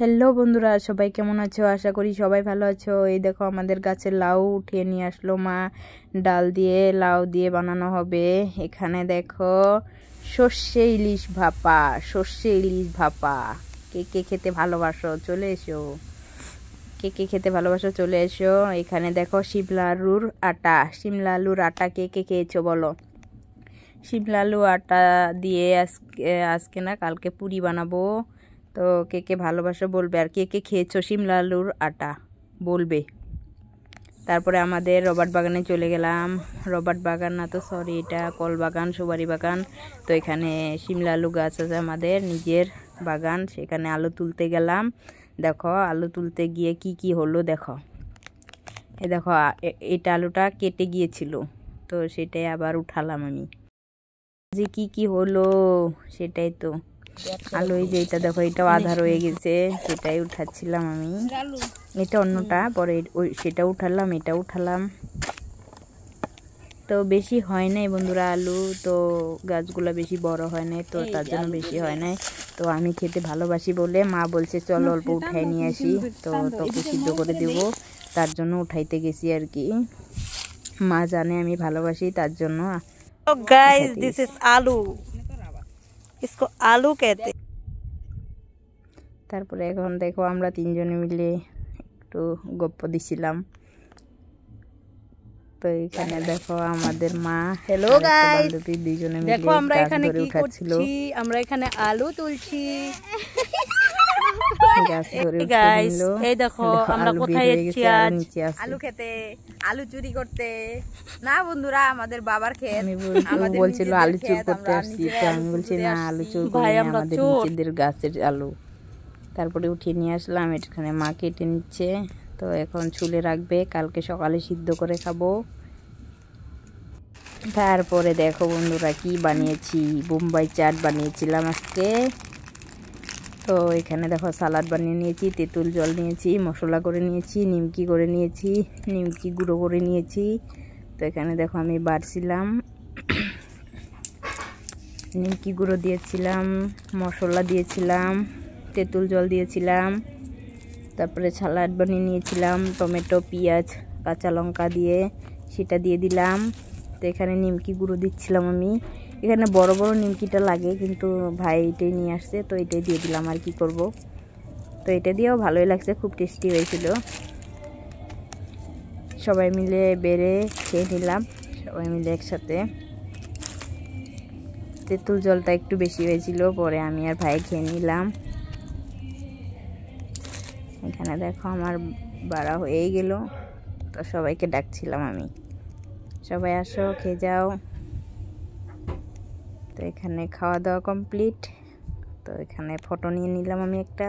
Hello বন্ধুরা, সবাই কেমন আছো? আশা করি সবাই ভালো আছো। এই দেখো আমাদের গাছের লাউ উঠিয়ে নিয়ে আসলো মা। ডাল দিয়ে লাউ দিয়ে বানানো হবে। এখানে দেখো সর্ষে ইলিশ ভাপা, সর্ষে ইলিশ ভাপা। কে কে খেতে ভালোবাসো চলে এসো, কে কে খেতে ভালোবাসো চলে এসো। এখানে দেখো শিমলা আলুর আটা, শিমলা আলুর আটা কে কে খেয়েছো বলো। শিমলা আলু আটা দিয়ে আজকে না কালকে পুরি বানাবো। তো কে কে ভালোবাসো বলবে, আর কে কে খেয়েছো শিমলা আলুর আটা বলবে। তারপরে আমাদের রবার্ট বাগানে চলে গেলাম। রবার্ট বাগান না তো সরি, এটা কল বাগান, সুপারি বাগান। তো এখানে শিমলা আলু গাছ আছে আমাদের নিজের বাগান, সেখানে আলু তুলতে গেলাম। দেখো আলু তুলতে গিয়ে কি কি হলো দেখো। এই দেখো এটা আলুটা কেটে গিয়েছিল, তো সেটাই আবার উঠালাম আমি। যে কি কি হলো সেটাই তো। আলু এই যে এটা দেখো, এটাও আধা রয়ে গেছে, সেটাই উঠাচ্ছিলাম আমি। এটা অন্যটা, পরে সেটা উঠালাম, এটা উঠালাম। তো বেশি হয় নাই বন্ধুরা আলু, তো গাছগুলো বেশি বড় হয় নাই, তো তার জন্য বেশি হয় নাই। তো আমি খেতে ভালোবাসি বলে মা বলছে চল অল্প উঠাই নিয়ে আসি, তো তোকে সিদ্ধ করে দেব, তার জন্য উঠাইতে গেছি আর কি। মা জানে আমি ভালোবাসি, তার জন্য। तो गाइस दिस इज आलू, इसको आलू कहते। তারপরে এখন দেখো আমরা তিনজনে মিলে একটু গপ্প দিছিলাম। তো এখানে দেখো আমাদের মা हेलो गाइस, বান্ধবী দুইজনে মিলে দেখো আমরা গাছ এখানে ধরে কি উঠাচ্ছিল। করছি, আমরা এখানে আলু তুলছি। গাছ ধরে গাইস উঠলো, এই দেখো আমরা কোথায় যাচ্ছি আজ নিচে আছে। আলু খেতে, আলু চুরি করতে না বন্ধুরা, আমাদের বাবার ক্ষেত। আমি বলছিল আলু চুর করতে আসছি, তো আমি বলছি না আলু চুর করি না, আমাদের নিজেদের গাছের আলু। তারপরে উঠিয়ে নিয়ে আসলাম, এখানে মা কেটে নিচ্ছে। তো এখন ছুলে রাখবে, কালকে সকালে সিদ্ধ করে খাবো। তারপরে দেখো বন্ধুরা কি বানিয়েছি, বোম্বাই চাট বানিয়েছিলাম আজকে। তো এখানে দেখো সালাড বানিয়ে নিয়েছি, তেঁতুল জল নিয়েছি, মশলা করে নিয়েছি, নিমকি করে নিয়েছি, নিমকি গুঁড়ো করে নিয়েছি। তো এখানে দেখো আমি বাড়ছিলাম, নিমকি গুঁড়ো দিয়েছিলাম, মশলা দিয়েছিলাম, তেঁতুল জল দিয়েছিলাম। তারপরে সালাড বানিয়ে নিয়েছিলাম টমেটো, পেঁয়াজ, কাঁচা লঙ্কা দিয়ে, সেটা দিয়ে দিলাম। তো এখানে নিমকি গুঁড়ো দিচ্ছিলাম আমি। এখানে বড় বড় নিমকিটা লাগে, কিন্তু ভাই এটাই নিয়ে আসছে, তো এটাই দিয়ে দিলাম, আর কি করব। তো এটা দিয়েও ভালোই লাগছে, খুব টেস্টি হয়েছিল। সবাই মিলে বেড়ে খেয়ে নিলাম, সবাই মিলে একসাথে। তেঁতুল জলটা একটু বেশি হয়েছিল, পরে আমি আর ভাই খেয়ে নিলাম। এখানে দেখো আমার বাড়া হয়েই গেল, তো সবাইকে ডাকছিলাম আমি, সবাই আসো খেয়ে যাও। তো এখানে খাওয়া দাওয়া কমপ্লিট। তো এখানে ফটো নিয়ে নিলাম আমি একটা।